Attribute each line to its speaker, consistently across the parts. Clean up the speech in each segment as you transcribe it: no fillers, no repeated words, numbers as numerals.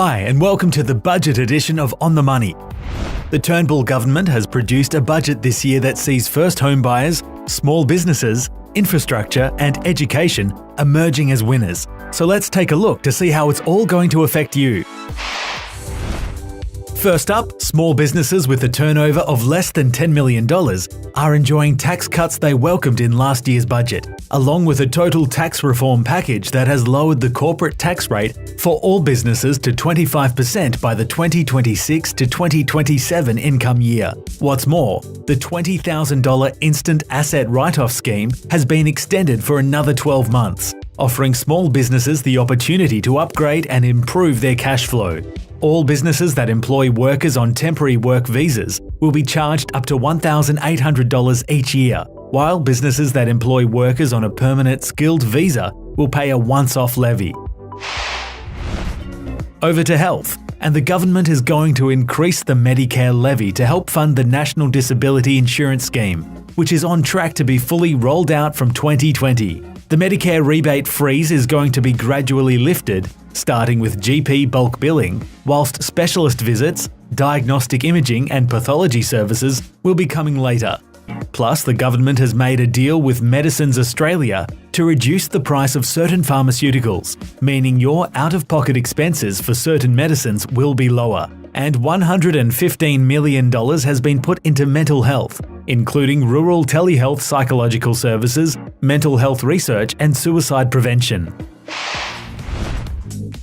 Speaker 1: Hi, and welcome to the budget edition of On the Money. The Turnbull government has produced a budget this year that sees first home buyers, small businesses, infrastructure, and education emerging as winners. So let's take a look to see how it's all going to affect you. First up, small businesses with a turnover of less than $10 million are enjoying tax cuts they welcomed in last year's budget, along with a total tax reform package that has lowered the corporate tax rate for all businesses to 25% by the 2026 to 2027 income year. What's more, the $20,000 instant asset write-off scheme has been extended for another 12 months, offering small businesses the opportunity to upgrade and improve their cash flow. All businesses that employ workers on temporary work visas will be charged up to $1,800 each year, while businesses that employ workers on a permanent skilled visa will pay a once-off levy. Over to health, and the government is going to increase the Medicare levy to help fund the National Disability Insurance Scheme, which is on track to be fully rolled out from 2020. The Medicare rebate freeze is going to be gradually lifted, starting with GP bulk billing, whilst specialist visits, diagnostic imaging and pathology services will be coming later. Plus, the government has made a deal with Medicines Australia to reduce the price of certain pharmaceuticals, meaning your out-of-pocket expenses for certain medicines will be lower. And $115 million has been put into mental health, including rural telehealth psychological services, mental health research and suicide prevention.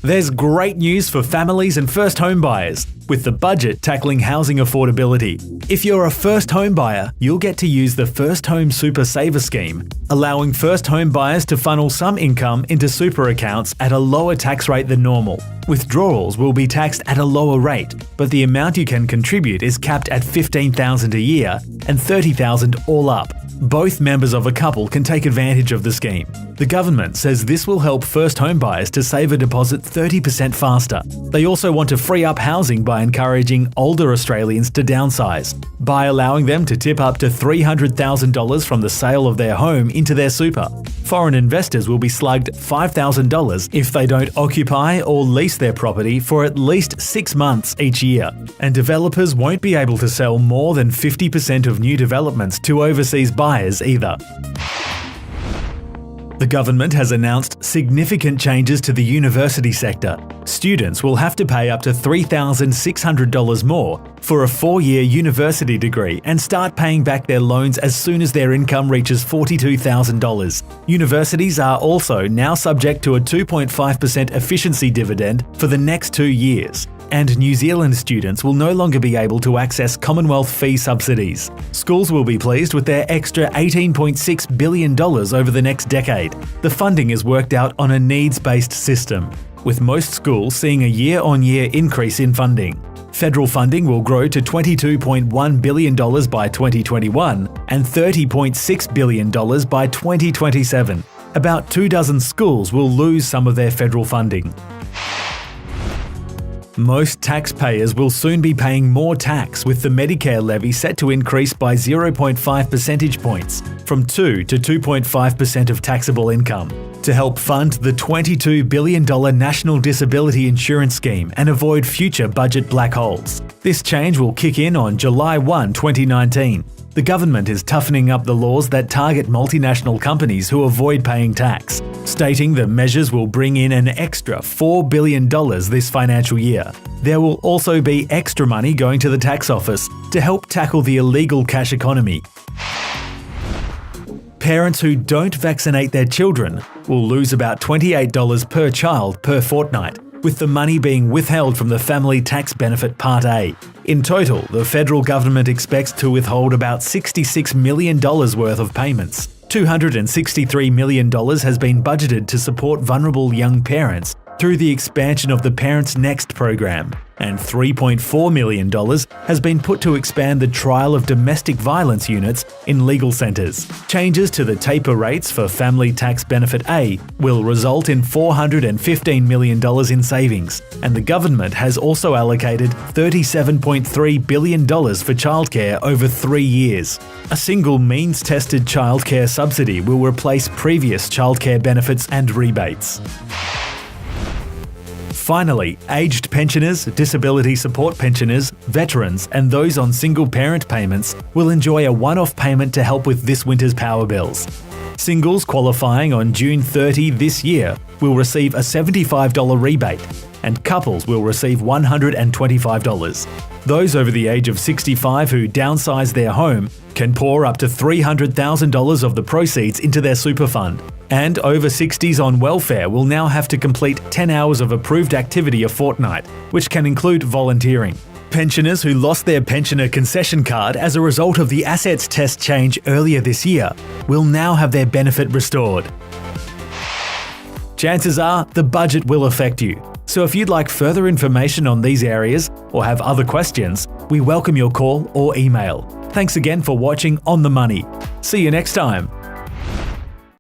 Speaker 1: There's great news for families and first home buyers, with the budget tackling housing affordability. If you're a first home buyer, you'll get to use the First Home Super Saver Scheme, allowing first home buyers to funnel some income into super accounts at a lower tax rate than normal. Withdrawals will be taxed at a lower rate, but the amount you can contribute is capped at $15,000 a year and $30,000 all up. Both members of a couple can take advantage of the scheme. The government says this will help first home buyers to save a deposit 30% faster. They also want to free up housing by encouraging older Australians to downsize, by allowing them to tip up to $300,000 from the sale of their home into their super. Foreign investors will be slugged $5,000 if they don't occupy or lease their property for at least 6 months each year. And developers won't be able to sell more than 50% of new developments to overseas buyers either. The government has announced significant changes to the university sector. Students will have to pay up to $3,600 more for a 4-year university degree and start paying back their loans as soon as their income reaches $42,000. Universities are also now subject to a 2.5% efficiency dividend for the next 2 years. And New Zealand students will no longer be able to access Commonwealth fee subsidies. Schools will be pleased with their extra $18.6 billion over the next decade. The funding is worked out on a needs-based system, with most schools seeing a year-on-year increase in funding. Federal funding will grow to $22.1 billion by 2021 and $30.6 billion by 2027. About 24 schools will lose some of their federal funding. Most taxpayers will soon be paying more tax, with the Medicare levy set to increase by 0.5 percentage points, from 2 to 2.5% of taxable income, to help fund the $22 billion National Disability Insurance Scheme and avoid future budget black holes. This change will kick in on July 1, 2019. The government is toughening up the laws that target multinational companies who avoid paying tax, stating the measures will bring in an extra $4 billion this financial year. There will also be extra money going to the tax office to help tackle the illegal cash economy. Parents who don't vaccinate their children will lose about $28 per child per fortnight, with the money being withheld from the Family Tax Benefit Part A. In total, the federal government expects to withhold about $66 million worth of payments. $263 million has been budgeted to support vulnerable young parents through the expansion of the Parents Next program, and $3.4 million has been put to expand the trial of domestic violence units in legal centres. Changes to the taper rates for Family Tax Benefit A will result in $415 million in savings, and the government has also allocated $37.3 billion for childcare over 3 years. A single means-tested childcare subsidy will replace previous childcare benefits and rebates. Finally, aged pensioners, disability support pensioners, veterans, and those on single parent payments will enjoy a one-off payment to help with this winter's power bills. Singles qualifying on June 30 this year will receive a $75 rebate, and couples will receive $125. Those over the age of 65 who downsize their home can pour up to $300,000 of the proceeds into their super fund. And over 60s on welfare will now have to complete 10 hours of approved activity a fortnight, which can include volunteering. Pensioners who lost their pensioner concession card as a result of the assets test change earlier this year will now have their benefit restored. Chances are the budget will affect you. So if you'd like further information on these areas or have other questions, we welcome your call or email. Thanks again for watching On the Money. See you next time.